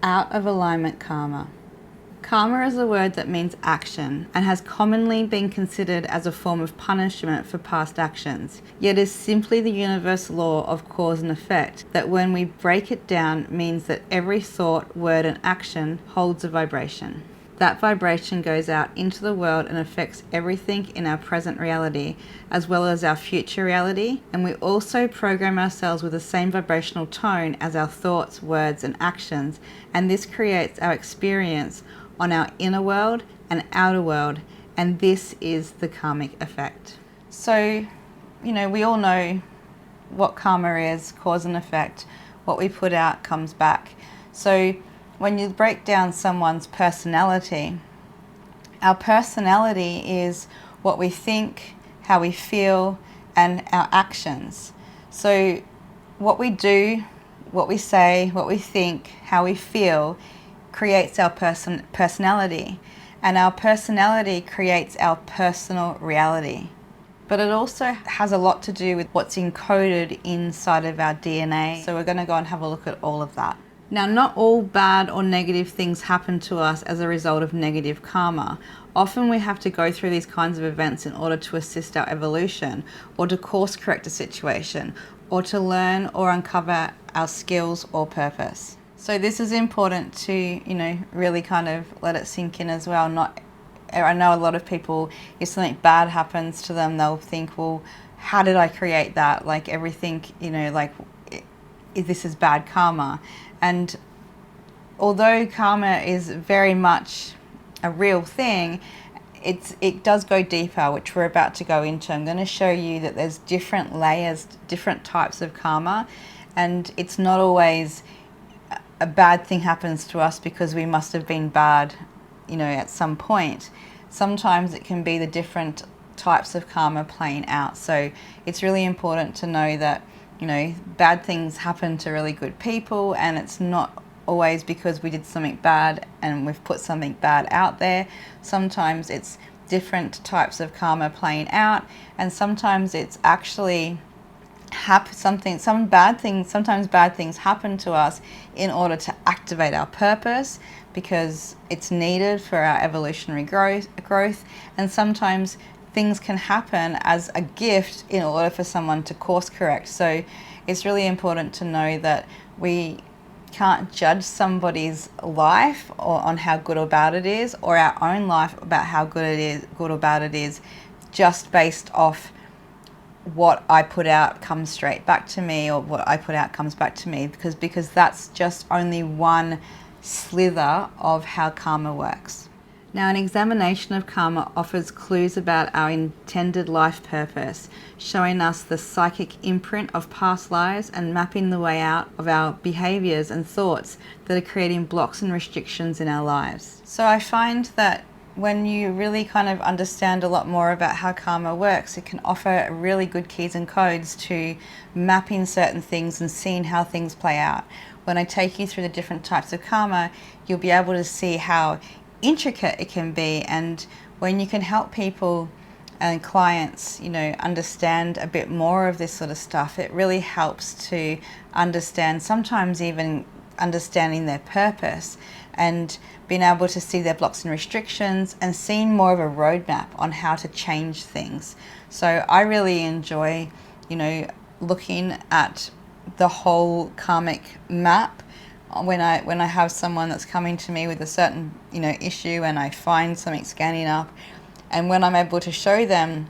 Out of alignment karma. Karma is a word that means action and has commonly been considered as a form of punishment for past actions, yet is simply the universal law of cause and effect that when we break it down means that every thought, word and action holds a vibration. That vibration goes out into the world and affects everything in our present reality as well as our future reality, and we also program ourselves with the same vibrational tone as our thoughts, words and actions, and this creates our experience on our inner world and outer world, and this is the karmic effect. So, we all know what karma is, cause and effect. What we put out comes back. So when you break down someone's personality, our personality is what we think, how we feel, and our actions. So what we do, what we say, what we think, how we feel creates our personality, and our personality creates our personal reality. But it also has a lot to do with what's encoded inside of our DNA. So we're going to go and have a look at all of that. Now, not all bad or negative things happen to us as a result of negative karma. Often we have to go through these kinds of events in order to assist our evolution, or to course correct a situation, or to learn or uncover our skills or purpose. So this is important to, really kind of let it sink in as well. I know a lot of people, if something bad happens to them, they'll think, well, how did I create that? Like everything, this is bad karma. And although karma is very much a real thing, it does go deeper, which we're about to go into. I'm going to show you that there's different layers, different types of karma, and it's not always a bad thing happens to us because we must have been bad, at some point. Sometimes it can be the different types of karma playing out. So it's really important to know that bad things happen to really good people, and it's not always because we did something bad and we've put something bad out there. Sometimes it's different types of karma playing out, and sometimes it's actually sometimes bad things happen to us in order to activate our purpose, because it's needed for our evolutionary growth, and sometimes things can happen as a gift in order for someone to course correct. So it's really important to know that we can't judge somebody's life or on how good or bad it is, or our own life about how good or bad it is, just based off what I put out comes straight back to me, or what I put out comes back to me, because that's just only one slither of how karma works. Now, an examination of karma offers clues about our intended life purpose, showing us the psychic imprint of past lives and mapping the way out of our behaviors and thoughts that are creating blocks and restrictions in our lives. So I find that when you really kind of understand a lot more about how karma works, it can offer really good keys and codes to mapping certain things and seeing how things play out. When I take you through the different types of karma, you'll be able to see how intricate it can be, and when you can help people and clients, understand a bit more of this sort of stuff, it really helps to understand, sometimes even understanding their purpose, and being able to see their blocks and restrictions, and seeing more of a roadmap on how to change things. So I really enjoy, looking at the whole karmic map when I have someone that's coming to me with a certain issue, and I find something scanning up, and when I'm able to show them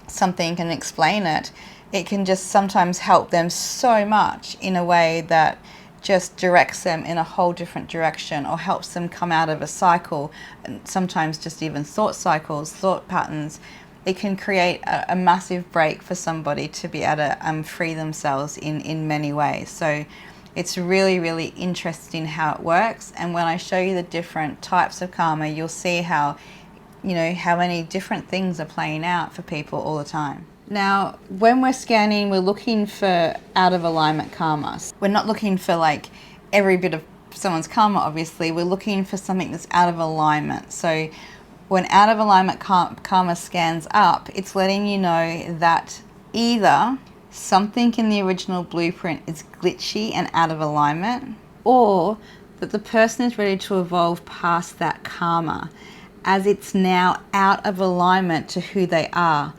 something and explain it, it can just sometimes help them so much in a way that just directs them in a whole different direction, or helps them come out of a cycle, and sometimes just even thought patterns. It can create a massive break for somebody to be able to free themselves in many ways. So it's really, really interesting how it works. And when I show you the different types of karma, you'll see how many different things are playing out for people all the time. Now, when we're scanning, we're looking for out of alignment karma. We're not looking for like every bit of someone's karma, obviously. We're looking for something that's out of alignment. So when out of alignment karma scans up, it's letting you know that either something in the original blueprint is glitchy and out of alignment, or that the person is ready to evolve past that karma, as it's now out of alignment to who they are,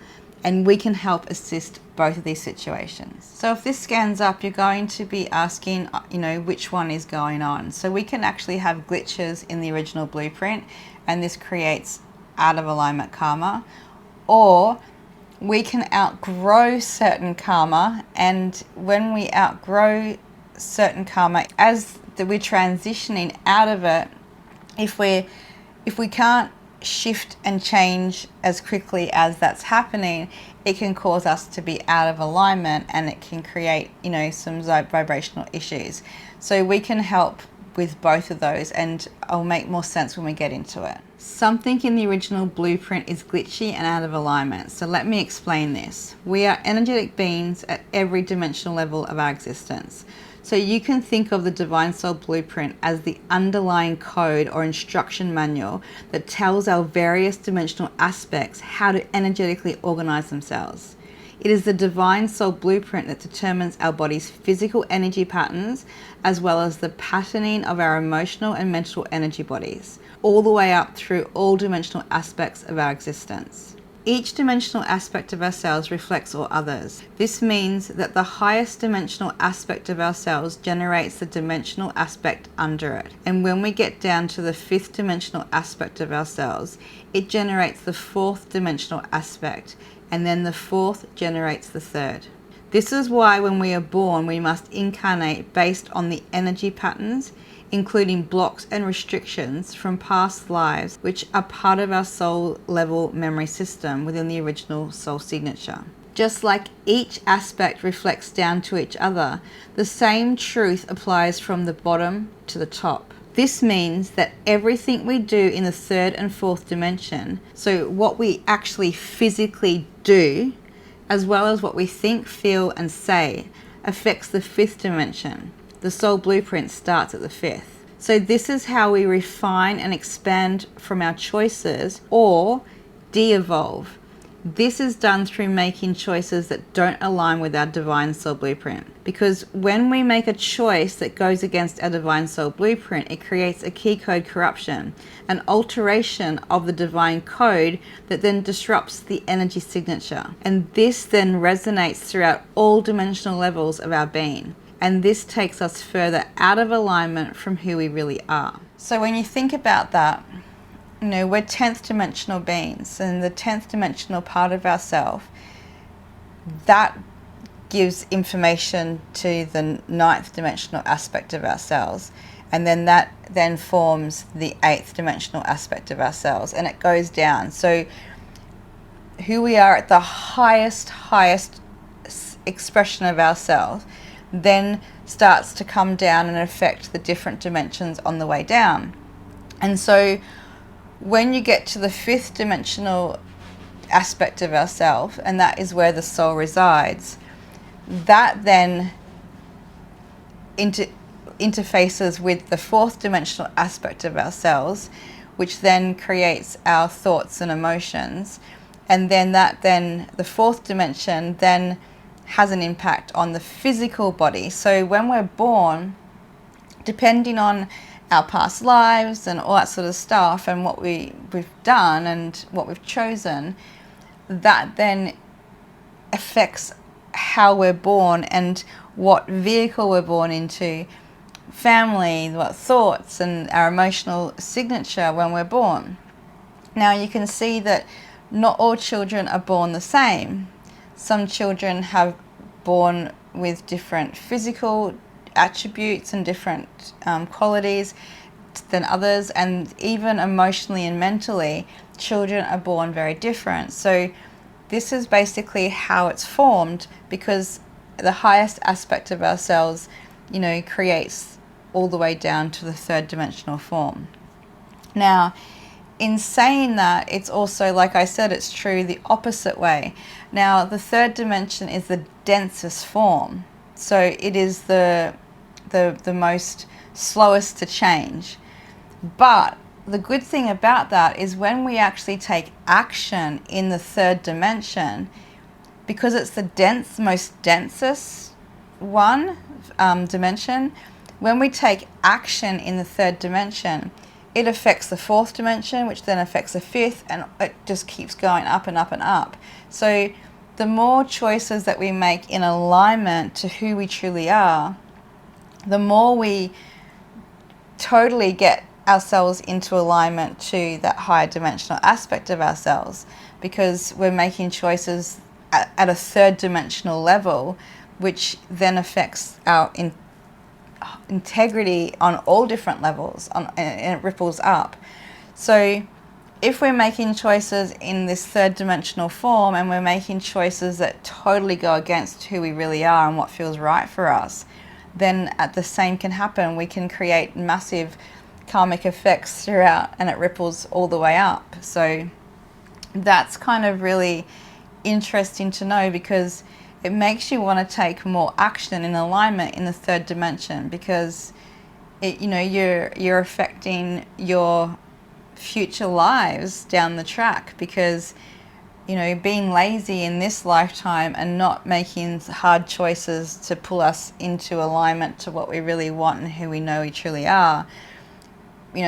and we can help assist both of these situations. So if this scans up, you're going to be asking, which one is going on. So we can actually have glitches in the original blueprint, and this creates out of alignment karma, or we can outgrow certain karma, and when we outgrow certain karma, as we're transitioning out of it, if we can't shift and change as quickly as that's happening, it can cause us to be out of alignment, and it can create, some vibrational issues. So we can help with both of those, and it'll make more sense when we get into it. Something in the original blueprint is glitchy and out of alignment. So let me explain this. We are energetic beings at every dimensional level of our existence. So you can think of the Divine Soul Blueprint as the underlying code or instruction manual that tells our various dimensional aspects how to energetically organize themselves. It is the Divine Soul Blueprint that determines our body's physical energy patterns, as well as the patterning of our emotional and mental energy bodies, all the way up through all dimensional aspects of our existence. Each dimensional aspect of ourselves reflects all others. This means that the highest dimensional aspect of ourselves generates the dimensional aspect under it. And when we get down to the fifth dimensional aspect of ourselves, it generates the fourth dimensional aspect, and then the fourth generates the third. This is why when we are born, we must incarnate based on the energy patterns, including blocks and restrictions from past lives, which are part of our soul level memory system within the original soul signature. Just like each aspect reflects down to each other, the same truth applies from the bottom to the top. This means that everything we do in the third and fourth dimension, so what we actually physically do, as well as what we think, feel, and say, affects the fifth dimension. The soul blueprint starts at the fifth. So this is how we refine and expand from our choices or de-evolve. This is done through making choices that don't align with our Divine Soul Blueprint. Because when we make a choice that goes against our Divine Soul Blueprint, it creates a key code corruption, an alteration of the divine code that then disrupts the energy signature. And this then resonates throughout all dimensional levels of our being. And this takes us further out of alignment from who we really are. So when you think about that, we're 10th dimensional beings, and the 10th dimensional part of ourself, that gives information to the 9th dimensional aspect of ourselves. And then that then forms the 8th dimensional aspect of ourselves, and it goes down. So who we are at the highest expression of ourselves then starts to come down and affect the different dimensions on the way down. And so when you get to the 5th dimensional aspect of ourself, and that is where the soul resides, that then interfaces with the 4th dimensional aspect of ourselves, which then creates our thoughts and emotions. And then the 4th dimension then has an impact on the physical body. So when we're born, depending on our past lives and all that sort of stuff, and what we've done and what we've chosen, that then affects how we're born and what vehicle we're born into, family, what thoughts, and our emotional signature when we're born. Now you can see that not all children are born the same. Some children have born with different physical attributes and different qualities than others, and even emotionally and mentally, children are born very different. So this is basically how it's formed, because the highest aspect of ourselves, creates all the way down to the 3rd dimensional form. Now, in saying that, it's also, like I said, it's true the opposite way. Now, the 3rd dimension is the densest form. So it is the most slowest to change. But the good thing about that is when we actually take action in the 3rd dimension, because it's the most densest dimension, When we take action in the third dimension, it affects the fourth dimension, which then affects the fifth, and it just keeps going up and up and up. So the more choices that we make in alignment to who we truly are, the more we totally get ourselves into alignment to that higher dimensional aspect of ourselves, because we're making choices at a third dimensional level, which then affects our integrity on all different levels, and it ripples up. So if we're making choices in this third dimensional form, and we're making choices that totally go against who we really are and what feels right for us, then at the same can happen. We can create massive karmic effects throughout, and it ripples all the way up. So that's kind of really interesting to know, because it makes you want to take more action in alignment in the third dimension, because you're affecting your future lives down the track, because being lazy in this lifetime and not making hard choices to pull us into alignment to what we really want and who we know we truly are.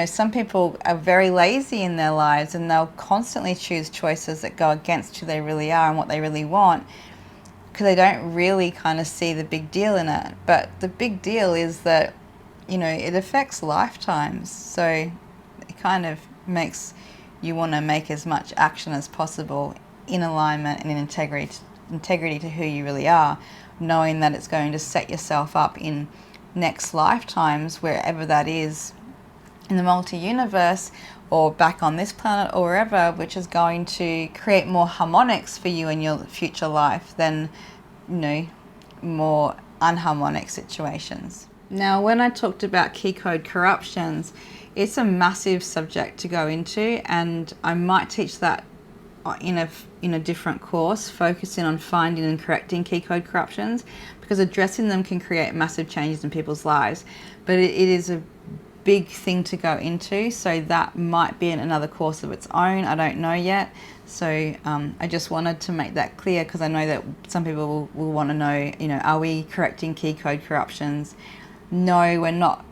Some people are very lazy in their lives, and they'll constantly choose choices that go against who they really are and what they really want, because they don't really kind of see the big deal in it. But the big deal is that, it affects lifetimes. So it kind of makes you want to make as much action as possible in alignment and in integrity to who you really are, knowing that it's going to set yourself up in next lifetimes, wherever that is, in the multi-universe or back on this planet or wherever, which is going to create more harmonics for you in your future life than, more unharmonic situations. Now, when I talked about key code corruptions, it's a massive subject to go into, and I might teach that in a different course, focusing on finding and correcting key code corruptions, because addressing them can create massive changes in people's lives. But it is a big thing to go into, so that might be in another course of its own. I don't know yet. So I just wanted to make that clear, because I know that some people will want to know, are we correcting key code corruptions? No, we're not.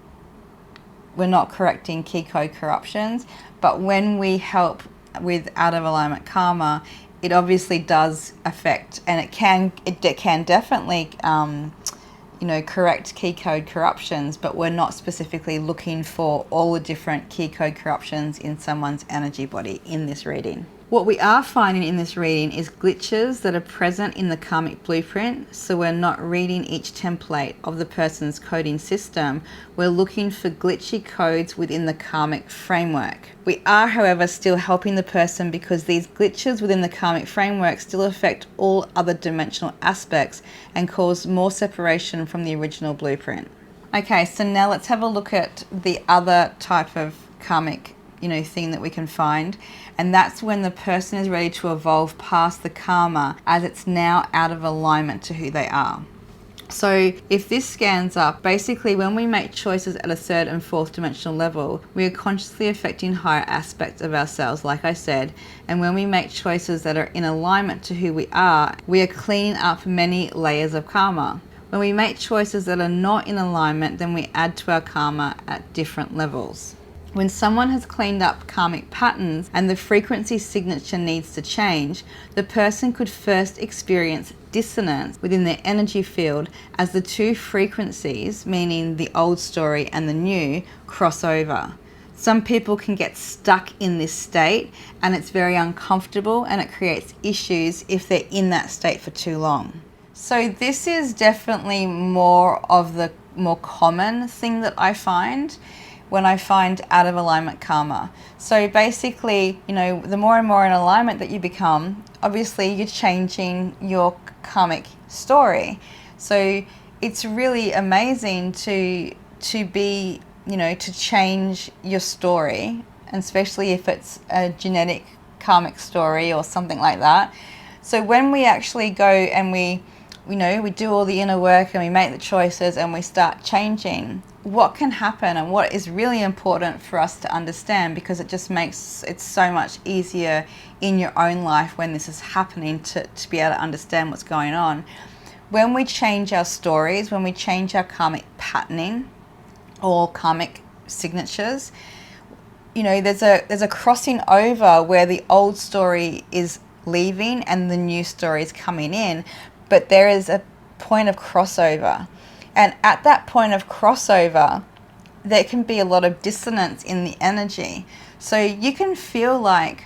We're not correcting key code corruptions, but when we help with out of alignment karma, it obviously does affect, and it can definitely correct key code corruptions, but we're not specifically looking for all the different key code corruptions in someone's energy body in this reading. What we are finding in this reading is glitches that are present in the karmic blueprint, so we're not reading each template of the person's coding system. We're looking for glitchy codes within the karmic framework. We are, however, still helping the person, because these glitches within the karmic framework still affect all other dimensional aspects and cause more separation from the original blueprint. Okay, so now let's have a look at the other type of karmic thing that we can find, and that's when the person is ready to evolve past the karma, as it's now out of alignment to who they are. So if this scans up, basically when we make choices at a third and fourth dimensional level, we are consciously affecting higher aspects of ourselves, like I said, and when we make choices that are in alignment to who we are cleaning up many layers of karma. When we make choices that are not in alignment, then we add to our karma at different levels. When someone has cleaned up karmic patterns and the frequency signature needs to change, the person could first experience dissonance within their energy field as the two frequencies, meaning the old story and the new, cross over. Some people can get stuck in this state, and it's very uncomfortable, and it creates issues if they're in that state for too long. So this is definitely more of the more common thing that I find when I find out of alignment karma. So basically, the more and more in alignment that you become, obviously you're changing your karmic story. So it's really amazing to be, to change your story, and especially if it's a genetic karmic story or something like that. So when we actually go and we do all the inner work and we make the choices and we start changing, what can happen and what is really important for us to understand, because it just makes it so much easier in your own life when this is happening to be able to understand what's going on. When we change our stories, when we change our karmic patterning, or karmic signatures, you know, there's a crossing over where the old story is leaving and the new story is coming in, but there is a point of crossover. And at that point of crossover, there can be a lot of dissonance in the energy. So you can feel like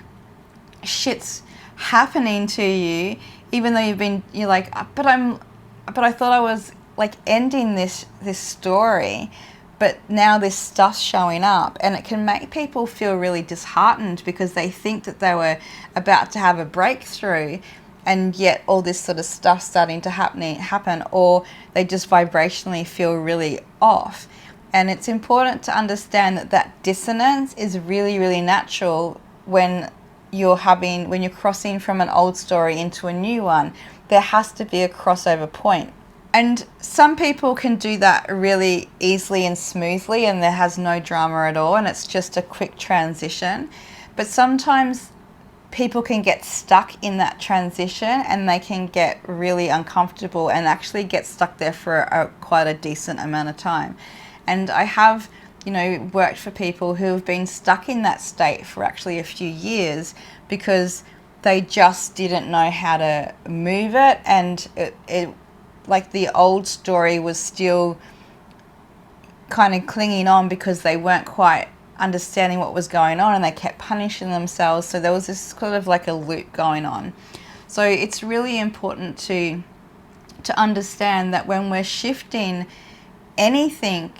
shit's happening to you, even though you're like, but I thought I was like ending this story, but now this stuff's showing up, and it can make people feel really disheartened because they think that they were about to have a breakthrough, and yet all this sort of stuff starting to happen, or they just vibrationally feel really off. And it's important to understand that dissonance is really, really natural when you're crossing from an old story into a new one. There has to be a crossover point. And some people can do that really easily and smoothly, and there has no drama at all, and it's just a quick transition. But sometimes people can get stuck in that transition, and they can get really uncomfortable and actually get stuck there for quite a decent amount of time. And I have, you know, worked for people who have been stuck in that state for actually a few years because they just didn't know how to move it, and it like the old story was still kind of clinging on because they weren't quite understanding what was going on, and they kept punishing themselves. So there was this sort of like a loop going on. So it's really important to understand that when we're shifting anything,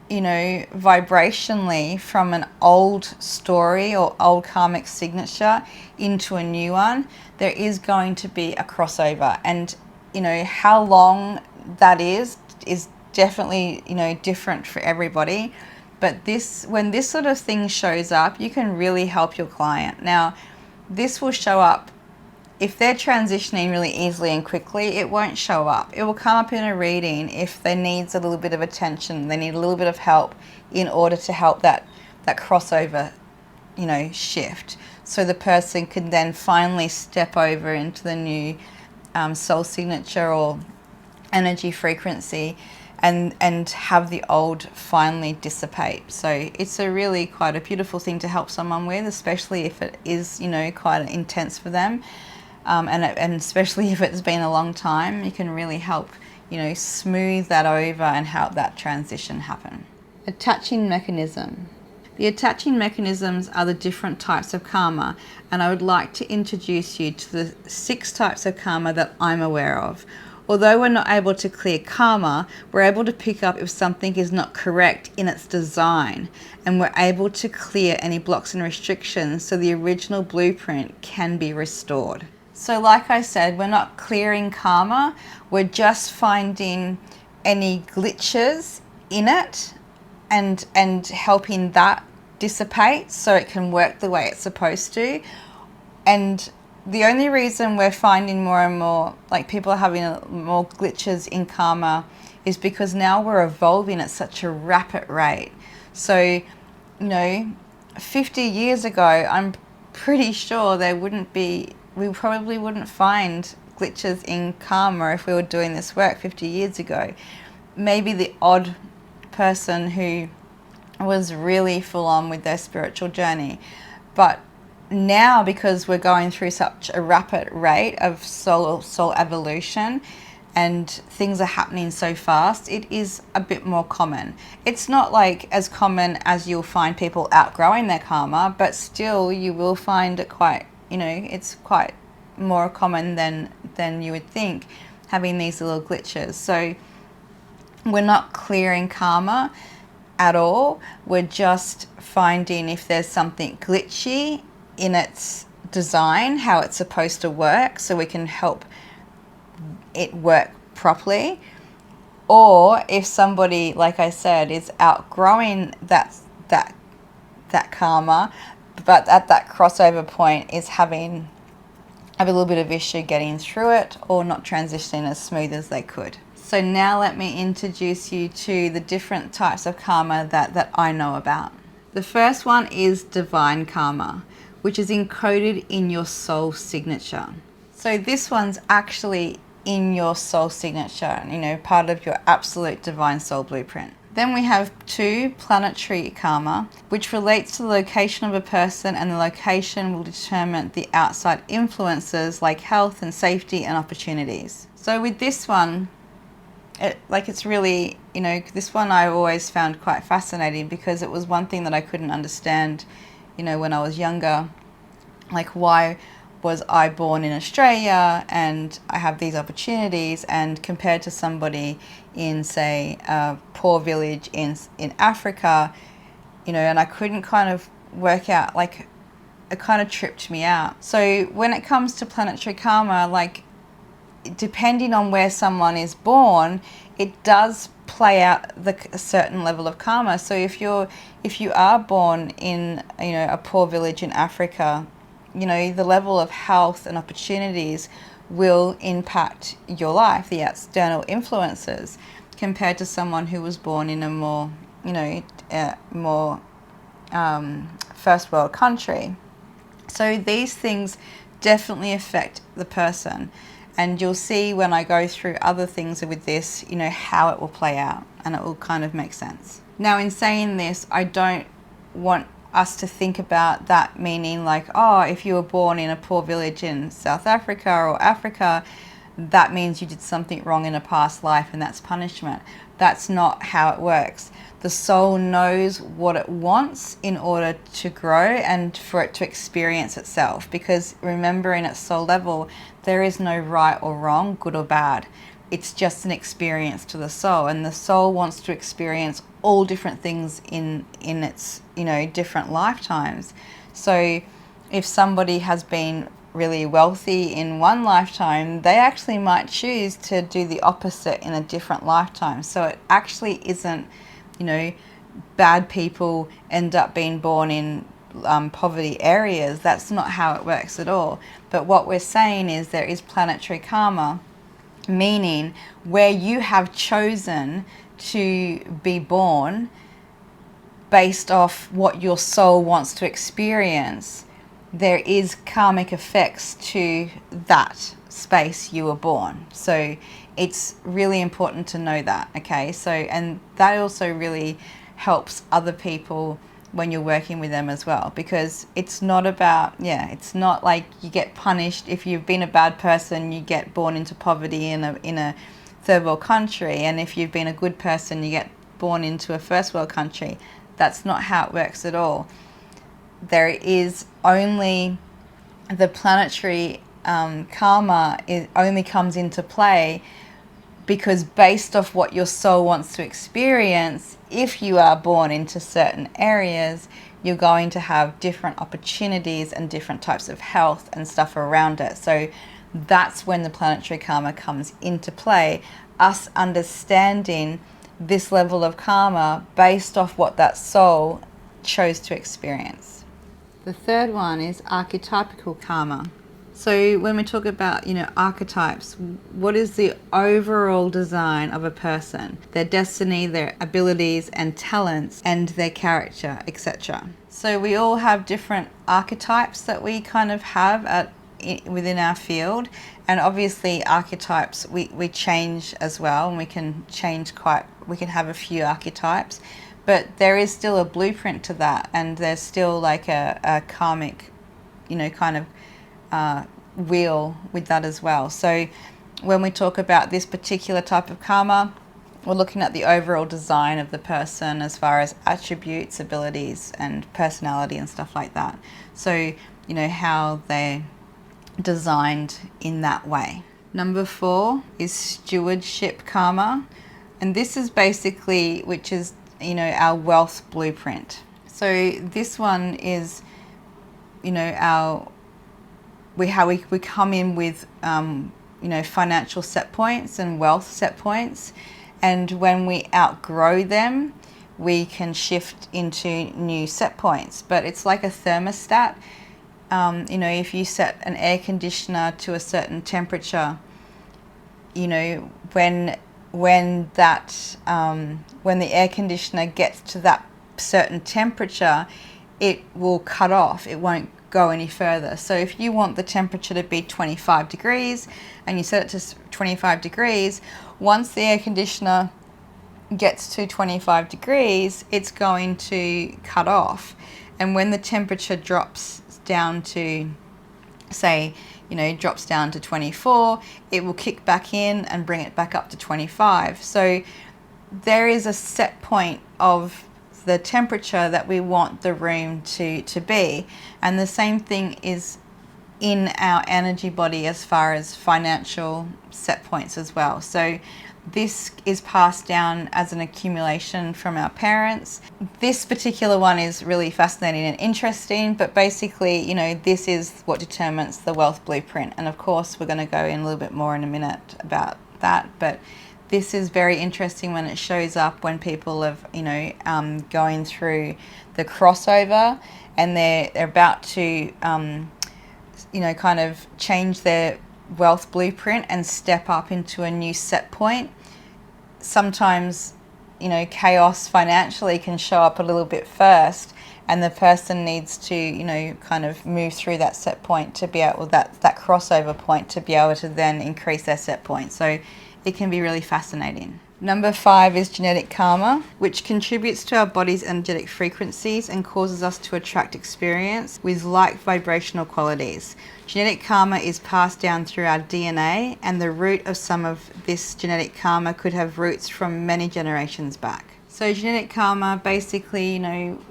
you know, vibrationally from an old story or old karmic signature into a new one, there is going to be a crossover. And, you know, how long that is definitely, you know, different for everybody. But when this sort of thing shows up, you can really help your client. Now, this will show up if they're transitioning really easily and quickly. It won't show up. It will come up in a reading if they needs a little bit of attention. They need a little bit of help in order to help that crossover, you know, shift. So the person can then finally step over into the new soul signature or energy frequency, and have the old finally dissipate. So it's a really quite a beautiful thing to help someone with, especially if it is, you know, quite intense for them. And especially if it's been a long time, you can really help, you know, smooth that over and help that transition happen. Attaching mechanism. The attaching mechanisms are the different types of karma, and I would like to introduce you to the 6 types of karma that I'm aware of. Although we're not able to clear karma, we're able to pick up if something is not correct in its design, and we're able to clear any blocks and restrictions so the original blueprint can be restored. So like I said, we're not clearing karma, we're just finding any glitches in it and helping that dissipate so it can work the way it's supposed to. And the only reason we're finding more and more, like people are having more glitches in karma, is because now we're evolving at such a rapid rate. So, you know, 50 years ago, I'm pretty sure we probably wouldn't find glitches in karma if we were doing this work 50 years ago. Maybe the odd person who was really full on with their spiritual journey. But now, because we're going through such a rapid rate of soul evolution and things are happening so fast, it is a bit more common. It's not like as common as you'll find people outgrowing their karma, but still you will find it quite, you know, it's quite more common than you would think, having these little glitches. So we're not clearing karma at all. We're just finding if there's something glitchy in its design, how it's supposed to work, so we can help it work properly. Or if somebody, like I said, is outgrowing that karma, but at that crossover point is having a little bit of issue getting through it, or not transitioning as smooth as they could. So now let me introduce you to the different types of karma that I know about. The first one is divine karma, which is encoded in your soul signature. So this one's actually in your soul signature, you know, part of your absolute divine soul blueprint. Then we have 2, planetary karma, which relates to the location of a person, and the location will determine the outside influences like health and safety and opportunities. So with this one, it's really, this one I always found quite fascinating, because it was one thing that I couldn't understand, when I was younger. Like, why was I born in Australia and I have these opportunities, and compared to somebody in, say, a poor village in Africa, and I couldn't kind of work out, like, it kind of tripped me out. So when it comes to planetary karma, like, depending on where someone is born, it does play out a certain level of karma. So if you are born in, a poor village in Africa, the level of health and opportunities will impact your life, the external influences, compared to someone who was born in a more, more first world country. So these things definitely affect the person. And you'll see when I go through other things with this, how it will play out, and it will kind of make sense. Now, in saying this, I don't want us to think about that meaning like, oh, if you were born in a poor village in South Africa or Africa, that means you did something wrong in a past life and that's punishment. That's not how it works. The soul knows what it wants in order to grow and for it to experience itself, because remember, in its soul level, there is no right or wrong, good or bad. It's just an experience to the soul, and the soul wants to experience all different things in its, different lifetimes. So if somebody has been really wealthy in one lifetime, they actually might choose to do the opposite in a different lifetime. So it actually isn't, bad people end up being born in poverty areas. That's not how it works at all. But what we're saying is there is planetary karma, meaning where you have chosen to be born based off what your soul wants to experience, there is karmic effects to that space you were born. So it's really important to know that, okay? So, and that also really helps other people when you're working with them as well, because it's not about, it's not like you get punished if you've been a bad person, you get born into poverty in a third world country, and if you've been a good person, you get born into a first world country. That's not how it works at all. There is only the planetary karma only comes into play because based off what your soul wants to experience, if you are born into certain areas, you're going to have different opportunities and different types of health and stuff around it. So that's when the planetary karma comes into play, us understanding this level of karma based off what that soul chose to experience. The third one is archetypical karma. So when we talk about, archetypes, what is the overall design of a person, their destiny, their abilities and talents, and their character, etc. So we all have different archetypes that we kind of have within our field, and obviously archetypes we change as well, and we can have a few archetypes, but there is still a blueprint to that, and there's still like a karmic, kind of wheel with that as well. So when we talk about this particular type of karma, we're looking at the overall design of the person as far as attributes, abilities and personality and stuff like that. So how they're designed in that way. Number 4 is stewardship karma, and this is basically, which is our wealth blueprint. So this one is we come in with financial set points and wealth set points, and when we outgrow them we can shift into new set points. But it's like a thermostat. If you set an air conditioner to a certain temperature, when the air conditioner gets to that certain temperature, it will cut off. It won't go any further. So if you want the temperature to be 25 degrees and you set it to 25 degrees, once the air conditioner gets to 25 degrees, it's going to cut off. And when the temperature drops down to, say, drops down to 24, it will kick back in and bring it back up to 25. So there is a set point of the temperature that we want the room to be. And the same thing is in our energy body as far as financial set points as well. So this is passed down as an accumulation from our parents. This particular one is really fascinating and interesting, but basically, this is what determines the wealth blueprint. And of course, we're going to go in a little bit more in a minute about that, but this is very interesting when it shows up when people have, going through the crossover and they're about to, kind of change their wealth blueprint and step up into a new set point. Sometimes, chaos financially can show up a little bit first, and the person needs to, kind of move through that set point to be able, that crossover point to be able to then increase their set point. So it can be really fascinating. Number 5 is genetic karma, which contributes to our body's energetic frequencies and causes us to attract experience with like vibrational qualities. Genetic karma is passed down through our DNA, and the root of some of this genetic karma could have roots from many generations back. So genetic karma, basically,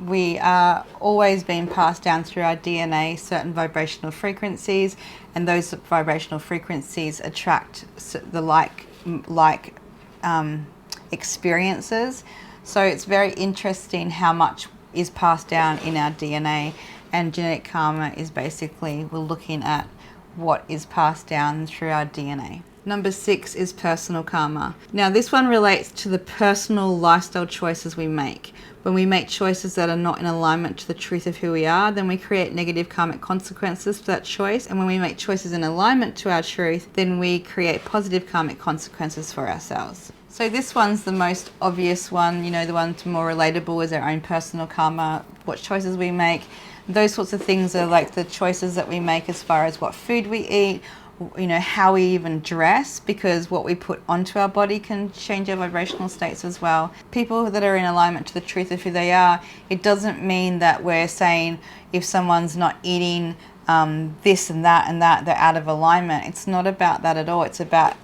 we are always being passed down through our DNA certain vibrational frequencies, and those vibrational frequencies attract the like experiences. So it's very interesting how much is passed down in our DNA, and genetic karma is basically, we're looking at what is passed down through our DNA. Number 6 is personal karma. Now this one relates to the personal lifestyle choices we make. When we make choices that are not in alignment to the truth of who we are, then we create negative karmic consequences for that choice. And when we make choices in alignment to our truth, then we create positive karmic consequences for ourselves. So this one's the most obvious one, the one more relatable is our own personal karma, what choices we make. Those sorts of things are like the choices that we make as far as what food we eat, how we even dress, because what we put onto our body can change our vibrational states as well. People that are in alignment to the truth of who they are, it doesn't mean that we're saying if someone's not eating this and that, they're out of alignment. It's not about that at all. It's about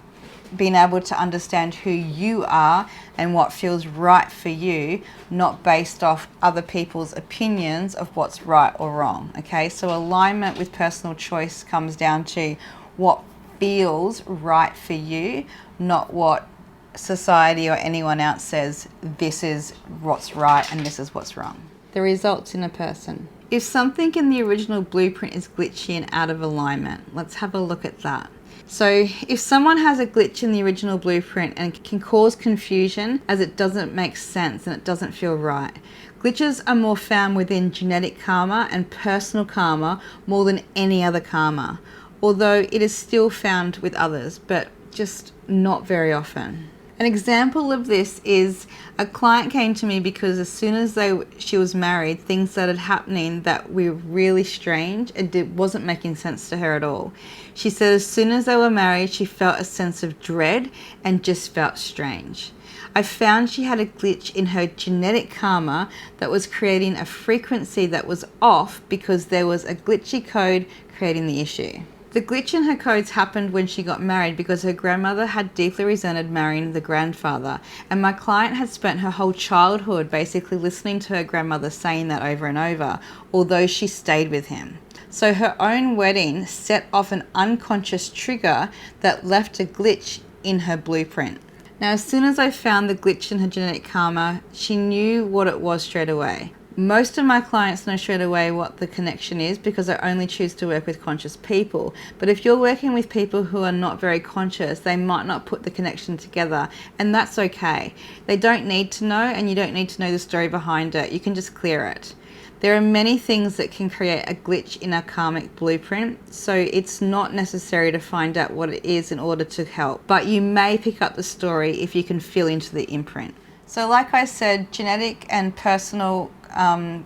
being able to understand who you are and what feels right for you, not based off other people's opinions of what's right or wrong. Okay, so alignment with personal choice comes down to what feels right for you, not what society or anyone else says this is what's right and this is what's wrong. The results in a person. If something in the original blueprint is glitchy and out of alignment, let's have a look at that. So if someone has a glitch in the original blueprint and can cause confusion as it doesn't make sense and it doesn't feel right, glitches are more found within genetic karma and personal karma more than any other karma, although it is still found with others, but just not very often. An example of this is a client came to me because as soon as she was married, things started happening that were really strange and it wasn't making sense to her at all. She said as soon as they were married, she felt a sense of dread and just felt strange. I found she had a glitch in her genetic karma that was creating a frequency that was off because there was a glitchy code creating the issue. The glitch in her codes happened when she got married because her grandmother had deeply resented marrying the grandfather, and my client had spent her whole childhood basically listening to her grandmother saying that over and over, although she stayed with him. So her own wedding set off an unconscious trigger that left a glitch in her blueprint. Now, as soon as I found the glitch in her genetic karma, she knew what it was straight away. Most of my clients know straight away what the connection is because I only choose to work with conscious people. But if you're working with people who are not very conscious, they might not put the connection together, and that's okay. They don't need to know, and you don't need to know the story behind it. You can just clear it. There are many things that can create a glitch in our karmic blueprint, so it's not necessary to find out what it is in order to help. But you may pick up the story if you can feel into the imprint. So like I said, genetic and personal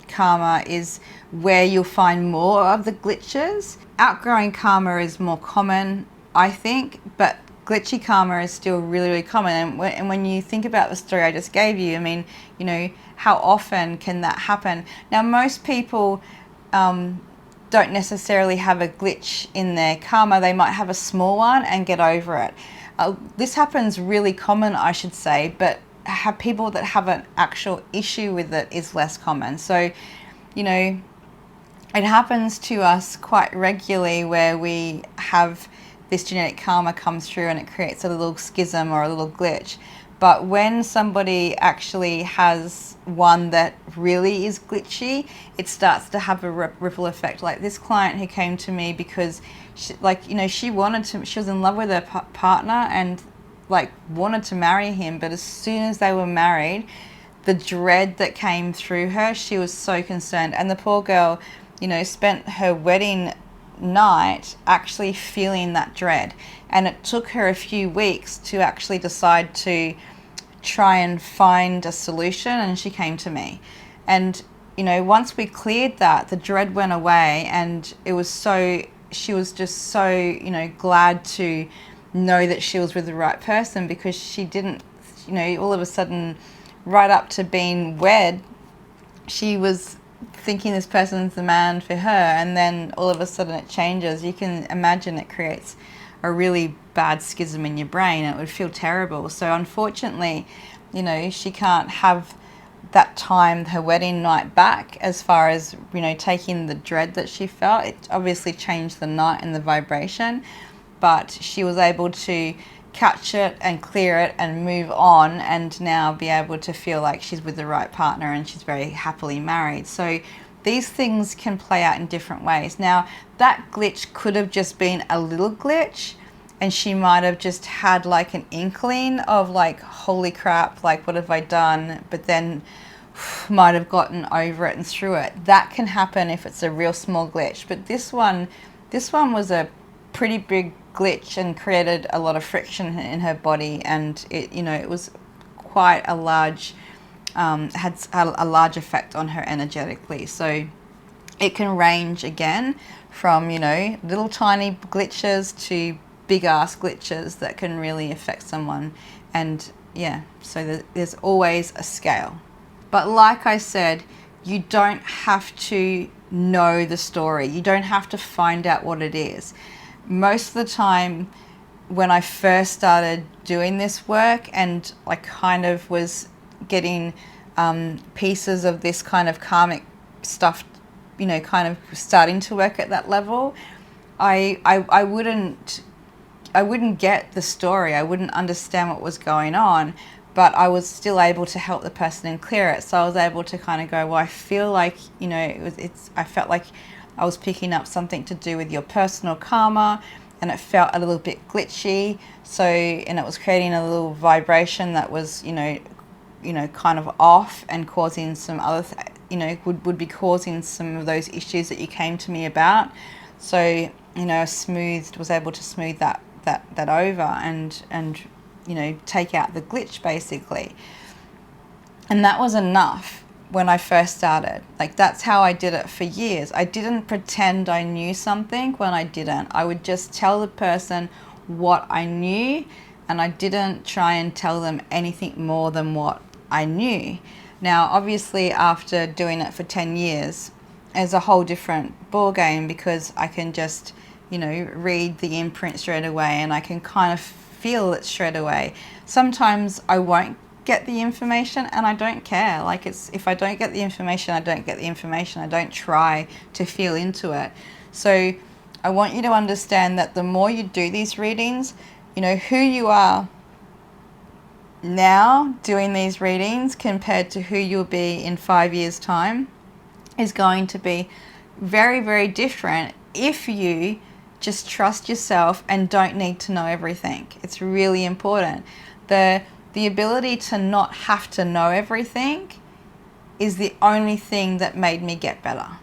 karma is where you'll find more of the glitches. Outgrowing karma is more common, I think, but glitchy karma is still really, really common. And when you think about the story I just gave you, I mean, you know, how often can that happen? Now, most people don't necessarily have a glitch in their karma. They might have a small one and get over it. This happens really common, I should say, but have people that have an actual issue with it is less common. So, you know, it happens to us quite regularly where we have this genetic karma comes through and it creates a little schism or a little glitch. But when somebody actually has one that really is glitchy, it starts to have a ripple effect. Like this client who came to me because she, like, you know, she was in love with her partner and like wanted to marry him, but as soon as they were married, the dread that came through her, she was so concerned. And the poor girl, you know, spent her wedding night actually feeling that dread. And it took her a few weeks to actually decide to try and find a solution, and she came to me. And, you know, once we cleared that, the dread went away, and it was so, she was just so, you know, glad to know that she was with the right person, because she didn't, you know, all of a sudden, right up to being wed, she was thinking this person's the man for her, and then all of a sudden it changes. You can imagine it creates a really bad schism in your brain. It would feel terrible. So unfortunately, you know, she can't have that time, her wedding night, back, as far as, you know, taking the dread that she felt. It obviously changed the night and the vibration, but she was able to catch it and clear it and move on, and now be able to feel like she's with the right partner and she's very happily married. So these things can play out in different ways. Now, that glitch could have just been a little glitch, and she might have just had like an inkling of like, holy crap, like what have I done? But then might have gotten over it and through it. That can happen if it's a real small glitch. But this one was a pretty big glitch and created a lot of friction in her body, and it, you know, it was quite a large, had a large effect on her energetically. So it can range again from, you know, little tiny glitches to big ass glitches that can really affect someone. And yeah, so there's always a scale. But like I said, you don't have to know the story. You don't have to find out what it is. Most of the time, when I first started doing this work, and I kind of was getting pieces of this kind of karmic stuff, you know, kind of starting to work at that level, I wouldn't get the story. I wouldn't understand what was going on, but I was still able to help the person and clear it. So I was able to kind of go, well, I feel like, you know, I felt like I was picking up something to do with your personal karma, and it felt a little bit glitchy. So, and it was creating a little vibration that was, you know, kind of off, and causing some other, you know, would be causing some of those issues that you came to me about. So, you know, was able to smooth that over and you know, take out the glitch basically. And that was enough when I first started. Like, that's how I did it for years. I didn't pretend I knew something when I didn't. I would just tell the person what I knew, and I didn't try and tell them anything more than what I knew. Now, obviously, after doing it for 10 years, it's a whole different ball game, because I can just, you know, read the imprint straight away, and I can kind of feel it straight away. Sometimes I won't get the information, and I don't care. Like, if I don't get the information, I don't get the information. I don't try to feel into it. So I want you to understand that the more you do these readings, you know, who you are now doing these readings compared to who you'll be in 5 years' time is going to be very, very different if you just trust yourself and don't need to know everything. It's really important. The ability to not have to know everything is the only thing that made me get better,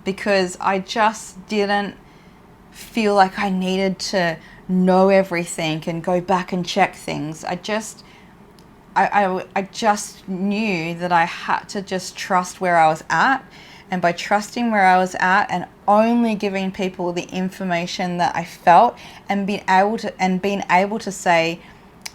because I just didn't feel like I needed to know everything and go back and check things. I just knew that I had to just trust where I was at, And by trusting where I was at and only giving people the information that I felt, and being able to say,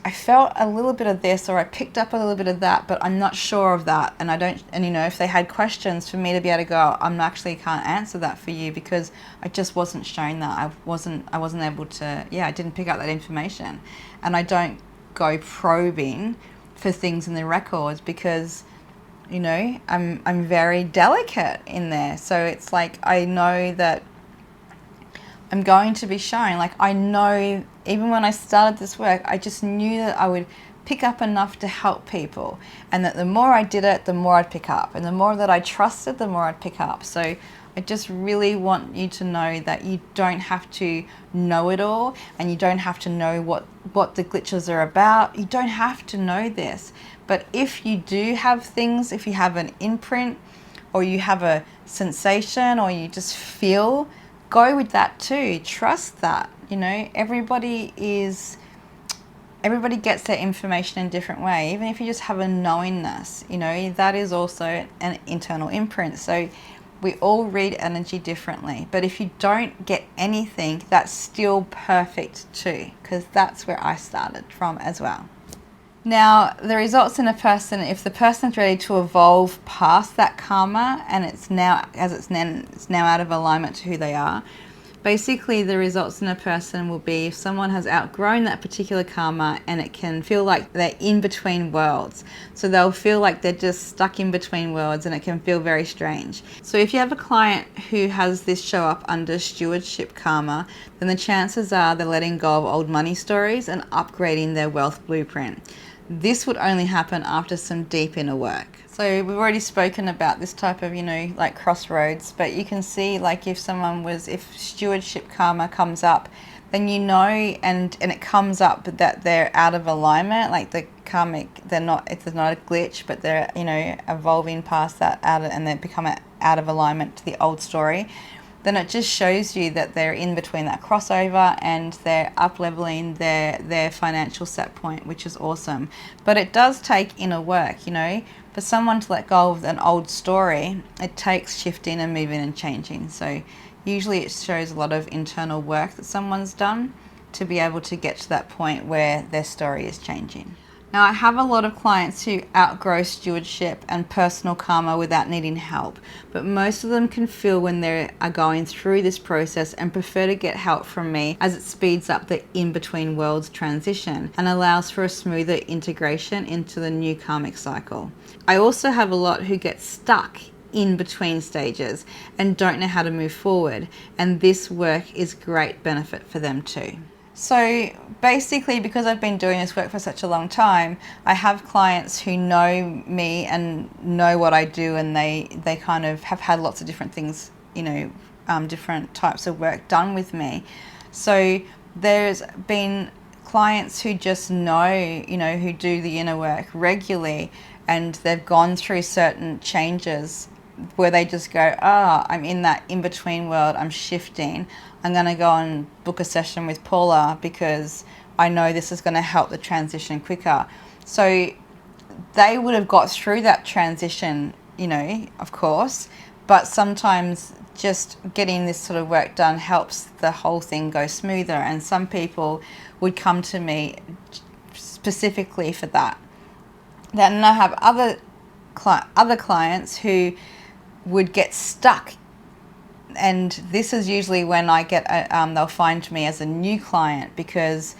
I felt a little bit of this, or I picked up a little bit of that, but I'm not sure of that. And if they had questions, for me to be able to go, can't answer that for you, because I just wasn't shown that. I wasn't able to, I didn't pick up that information. And I don't go probing for things in the records, because I'm very delicate in there. So it's like, I know that I'm going to be shown. Like, I know, even when I started this work, I just knew that I would pick up enough to help people, and that the more I did it, the more I'd pick up, and the more that I trusted, the more I'd pick up. So I just really want you to know that you don't have to know it all, and you don't have to know what the glitches are about. You don't have to know this. But if you do have things, if you have an imprint, or you have a sensation, or you just feel, go with that too. Trust that. Everybody gets their information in a different way. Even if you just have a knowingness, that is also an internal imprint. So we all read energy differently. But if you don't get anything, that's still perfect too, because that's where I started from as well. Now, the results in a person, if the person's ready to evolve past that karma, and it's now out of alignment to who they are, basically the results in a person will be if someone has outgrown that particular karma, and it can feel like they're in between worlds. So they'll feel like they're just stuck in between worlds, and it can feel very strange. So if you have a client who has this show up under stewardship karma, then the chances are they're letting go of old money stories and upgrading their wealth blueprint. This would only happen after some deep inner work. So we've already spoken about this type of, like crossroads, but you can see, like, if stewardship karma comes up, then and it comes up that they're out of alignment, like the karmic, it's not a glitch, but they're, evolving past that and they become out of alignment to the old story. Then it just shows you that they're in between that crossover, and they're up-leveling their financial set point, which is awesome. But it does take inner work, For someone to let go of an old story, it takes shifting and moving and changing. So usually it shows a lot of internal work that someone's done to be able to get to that point where their story is changing. Now, I have a lot of clients who outgrow stewardship and personal karma without needing help, but most of them can feel when they are going through this process and prefer to get help from me, as it speeds up the in-between worlds transition and allows for a smoother integration into the new karmic cycle. I also have a lot who get stuck in between stages and don't know how to move forward, and this work is great benefit for them too. So basically, because I've been doing this work for such a long time, I have clients who know me and know what I do, and they kind of have had lots of different things, different types of work done with me. So there's been clients who just know, who do the inner work regularly, and they've gone through certain changes where they just go, I'm in that in-between world, I'm shifting. I'm going to go and book a session with Paula because I know this is going to help the transition quicker. So they would have got through that transition, of course, but sometimes just getting this sort of work done helps the whole thing go smoother. And some people would come to me specifically for that. Then I have other clients who would get stuck, and this is usually when I get they'll find me as a new client, because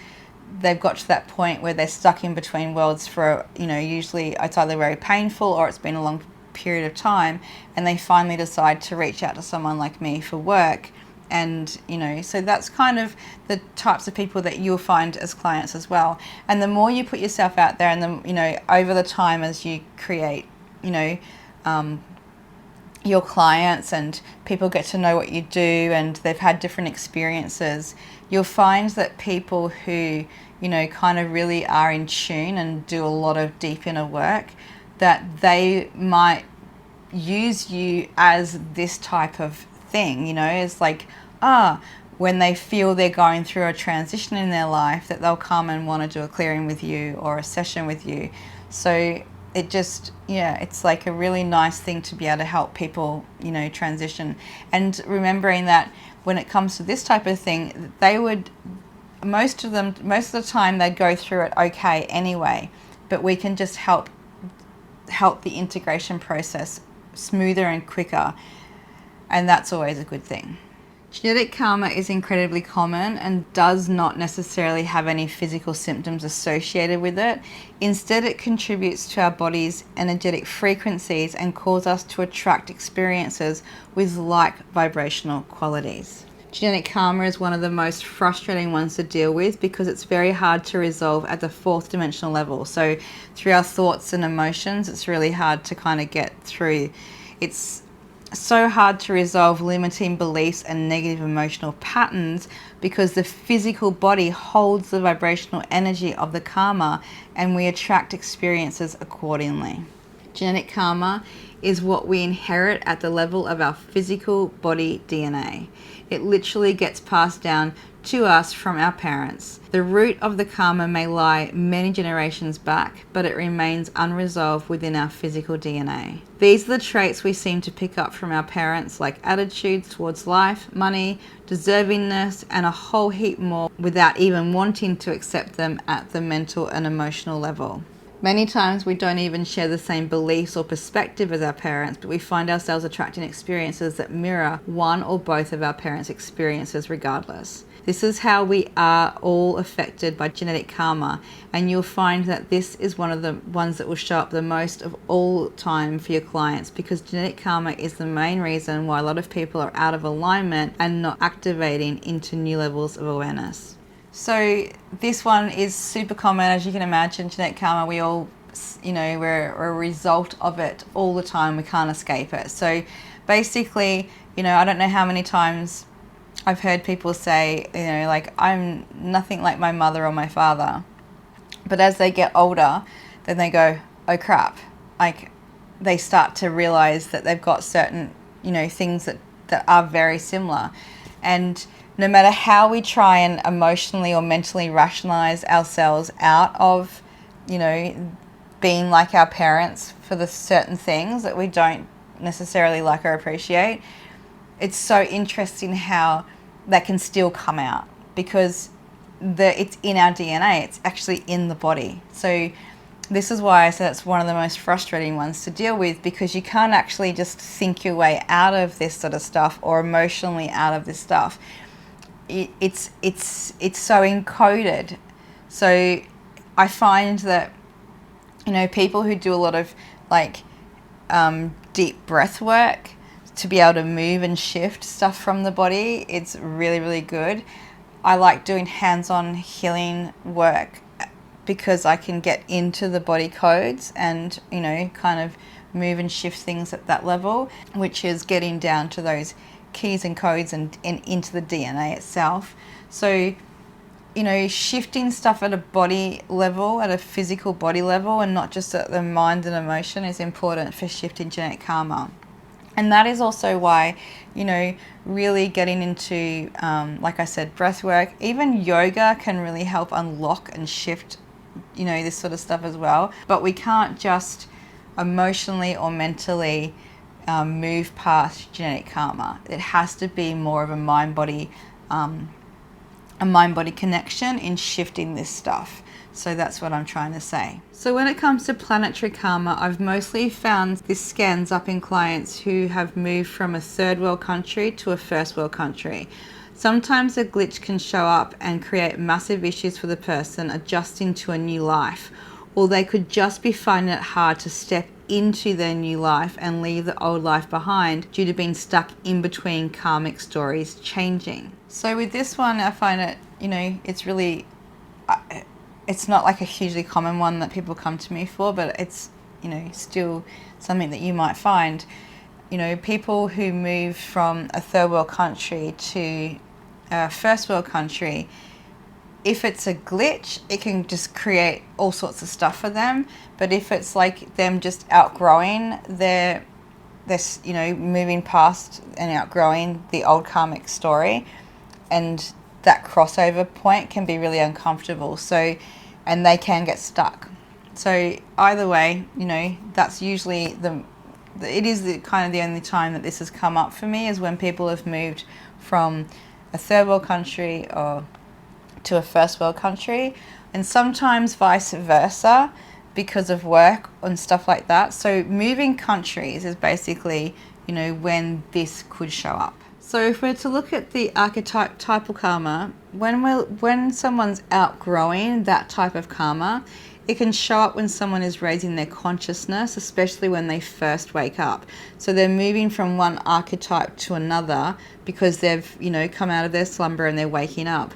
they've got to that point where they're stuck in between worlds for, usually it's either very painful or it's been a long period of time, and they finally decide to reach out to someone like me for work. And so that's kind of the types of people that you'll find as clients as well. And the more you put yourself out there, and the over the time as you create your clients and people get to know what you do and they've had different experiences, you'll find that people who kind of really are in tune and do a lot of deep inner work, that they might use you as this type of thing. It's like, when they feel they're going through a transition in their life, that they'll come and want to do a clearing with you or a session with you. So it just, yeah, it's like a really nice thing to be able to help people, you know, transition. And remembering that when it comes to this type of thing, they would, most of the time they'd go through it okay anyway, but we can just help the integration process smoother and quicker, and that's always a good thing. Genetic karma is incredibly common and does not necessarily have any physical symptoms associated with it. Instead, it contributes to our body's energetic frequencies and causes us to attract experiences with like vibrational qualities. Genetic karma is one of the most frustrating ones to deal with because it's very hard to resolve at the fourth dimensional level. So through our thoughts and emotions, it's really hard to kind of get through. It's so hard to resolve limiting beliefs and negative emotional patterns because the physical body holds the vibrational energy of the karma and we attract experiences accordingly. Genetic karma is what we inherit at the level of our physical body DNA. It literally gets passed down to us from our parents. The root of the karma may lie many generations back, but it remains unresolved within our physical DNA. These are the traits we seem to pick up from our parents, like attitudes towards life, money, deservingness, and a whole heap more without even wanting to accept them at the mental and emotional level. Many times we don't even share the same beliefs or perspective as our parents, but we find ourselves attracting experiences that mirror one or both of our parents' experiences regardless. This is how we are all affected by genetic karma, and you'll find that this is one of the ones that will show up the most of all time for your clients, because genetic karma is the main reason why a lot of people are out of alignment and not activating into new levels of awareness. So this one is super common, as you can imagine. Genetic karma, we all, you know, we're a result of it all the time. We can't escape it. So basically, you know, I don't know how many times I've heard people say, you know, like, I'm nothing like my mother or my father. But as they get older, then they go, oh crap. Like, they start to realize that they've got certain, you know, things that are very similar. And no matter how we try and emotionally or mentally rationalize ourselves out of, you know, being like our parents for the certain things that we don't necessarily like or appreciate, it's so interesting how that can still come out, because it's in our DNA. It's actually in the body. So this is why I said it's one of the most frustrating ones to deal with, because you can't actually just think your way out of this sort of stuff or emotionally out of this stuff. It's so encoded. So I find that, you know, people who do a lot of like deep breath work to be able to move and shift stuff from the body, it's really, really good. I like doing hands-on healing work because I can get into the body codes and, you know, kind of move and shift things at that level, which is getting down to those keys and codes and into the DNA itself. So, you know, shifting stuff at a body level, at a physical body level, and not just at the mind and emotion, is important for shifting genetic karma. And that is also why, you know, really getting into, like I said, breath work, even yoga can really help unlock and shift, you know, this sort of stuff as well. But we can't just emotionally or mentally move past genetic karma. It has to be more of a mind-body connection in shifting this stuff. So that's what I'm trying to say. So when it comes to planetary karma, I've mostly found this scans up in clients who have moved from a third world country to a first world country. Sometimes a glitch can show up and create massive issues for the person adjusting to a new life, or they could just be finding it hard to step into their new life and leave the old life behind due to being stuck in between karmic stories changing. So with this one, I find it, you know, it's really, it's not like a hugely common one that people come to me for, but it's, you know, still something that you might find. You know, people who move from a third world country to a first world country, if it's a glitch, it can just create all sorts of stuff for them. But if it's like them just outgrowing their you know, moving past and outgrowing the old karmic story, and that crossover point can be really uncomfortable. So, and they can get stuck. So either way, that's usually it is kind of the only time that this has come up for me, is when people have moved from a third world country or to a first world country, and sometimes vice versa because of work and stuff like that. So moving countries is basically, when this could show up. So if we're to look at the archetypal karma, when someone's outgrowing that type of karma, it can show up when someone is raising their consciousness, especially when they first wake up. So they're moving from one archetype to another because they've, come out of their slumber and they're waking up.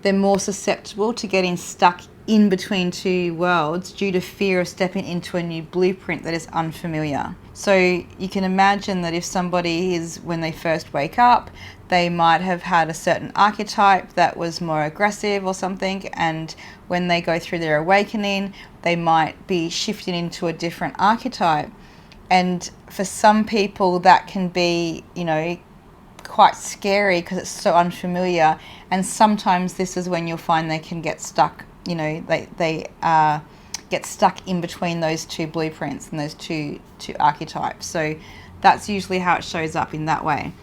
They're more susceptible to getting stuck in between two worlds due to fear of stepping into a new blueprint that is unfamiliar. So you can imagine that if somebody is, when they first wake up, they might have had a certain archetype that was more aggressive or something, and when they go through their awakening, they might be shifting into a different archetype. And for some people that can be, quite scary because it's so unfamiliar, and sometimes this is when you'll find they can get stuck, they get stuck in between those two blueprints and those two archetypes. So that's usually how it shows up in that way.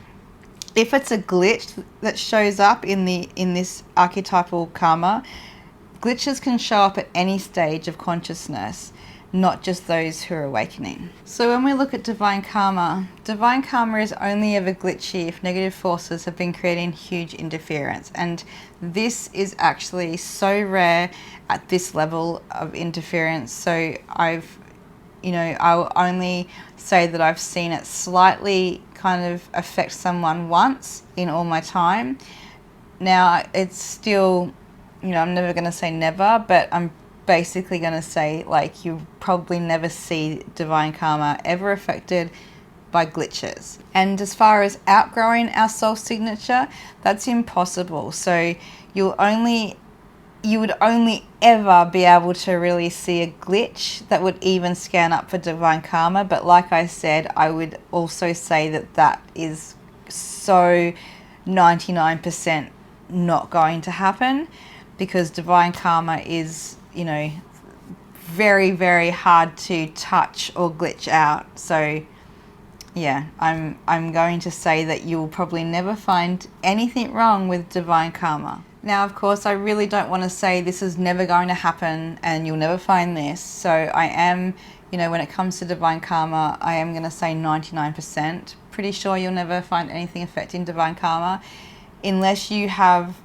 If it's a glitch that shows up in this archetypal karma, glitches can show up at any stage of consciousness, not just those who are awakening. So when we look at divine karma is only ever glitchy if negative forces have been creating huge interference. And this is actually so rare at this level of interference. So I'll only say that I've seen it slightly kind of affect someone once in all my time. Now, it's still, I'm never going to say never, but I'm basically going to say, you probably never see divine karma ever affected by glitches. And as far as outgrowing our soul signature, that's impossible. So you would only ever be able to really see a glitch that would even scan up for divine karma. But like I said, I would also say that is so 99% not going to happen, because divine karma is, very, very hard to touch or glitch out. So yeah, I'm going to say that you'll probably never find anything wrong with divine karma. Now, of course, I really don't want to say this is never going to happen and you'll never find this. So I am, when it comes to divine karma, I am going to say 99%. Pretty sure you'll never find anything affecting divine karma unless you have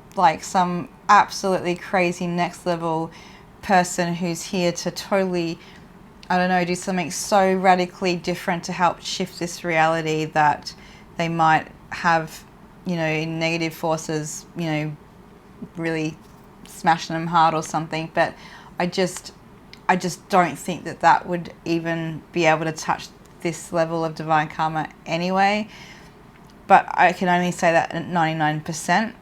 some absolutely crazy next level person who's here to totally, do something so radically different to help shift this reality that they might have, negative forces, really smashing them hard or something. But I just don't think that would even be able to touch this level of divine karma anyway. But I can only say that at 99%.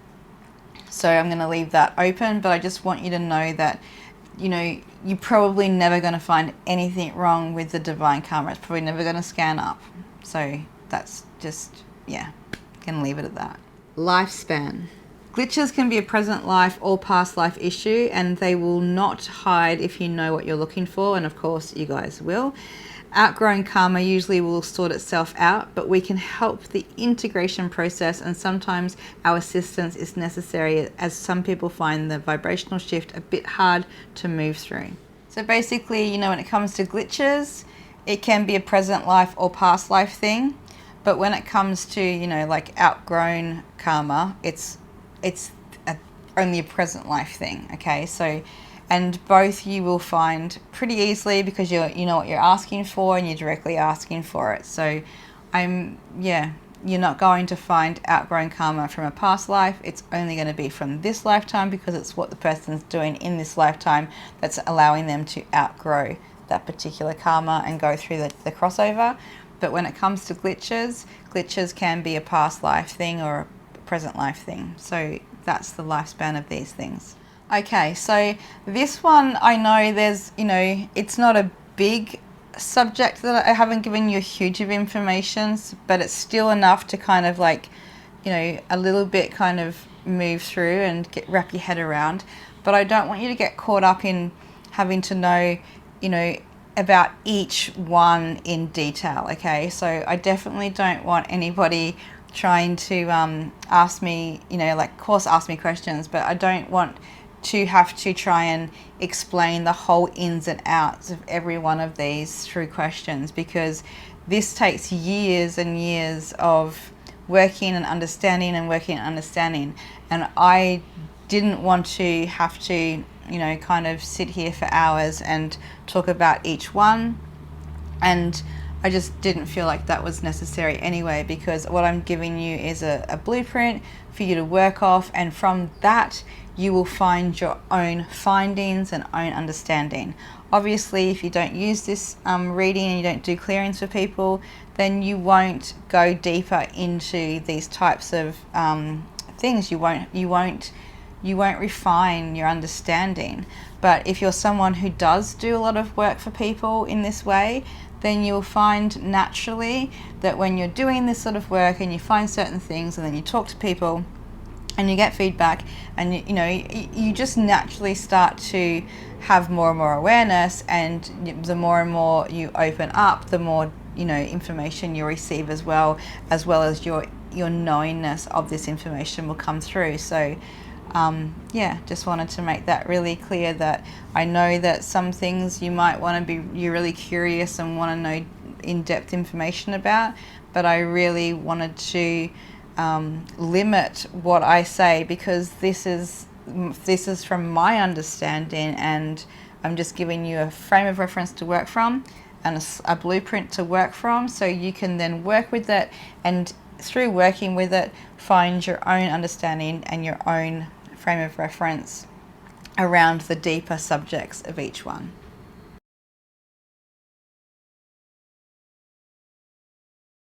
So I'm going to leave that open, but I just want you to know that, you're probably never going to find anything wrong with the divine karma. It's probably never going to scan up. So that's just, going to leave it at that. Lifespan. Glitches can be a present life or past life issue, and they will not hide if you know what you're looking for, and of course you guys will. Outgrowing karma usually will sort itself out, but we can help the integration process, and sometimes our assistance is necessary, as some people find the vibrational shift a bit hard to move through. So basically, when it comes to glitches, it can be a present life or past life thing, but when it comes to, outgrown karma, it's only a present life thing, okay? So, and both you will find pretty easily because you know what you're asking for and you're directly asking for it. So you're not going to find outgrown karma from a past life. It's only going to be from this lifetime, because it's what the person's doing in this lifetime that's allowing them to outgrow that particular karma and go through the crossover. But when it comes to glitches can be a past life thing or a present life thing. So that's the lifespan of these things. Okay, so this one, I know there's, it's not a big subject that I haven't given you a huge of information, but it's still enough to kind of a little bit kind of move through and wrap your head around. But I don't want you to get caught up in having to know you know, about each one in detail, okay? So I definitely don't want anybody trying to ask me, you know, like, of course, ask me questions, but I don't want to have to try and explain the whole ins and outs of every one of these through questions, because this takes years and years of working and understanding and working and understanding. And I didn't want to have to, you know, kind of sit here for hours and talk about each one. And I just didn't feel like that was necessary anyway, because what I'm giving you is a blueprint for you to work off, and from that you will find your own findings and own understanding. Obviously, if you don't use this reading and you don't do clearings for people, then you won't go deeper into these types of things. You won't refine your understanding. But if you're someone who does do a lot of work for people in this way, then you'll find naturally that when you're doing this sort of work and you find certain things and then you talk to people and you get feedback, and you just naturally start to have more and more awareness, and the more and more you open up, the more information you receive, as well as your knowingness of this information will come through. So just wanted to make that really clear, that I know that some things you're really curious and want to know in-depth information about, but I really wanted to limit what I say, because this is from my understanding, and I'm just giving you a frame of reference to work from and a blueprint to work from, so you can then work with it, and through working with it, find your own understanding and your own frame of reference around the deeper subjects of each one.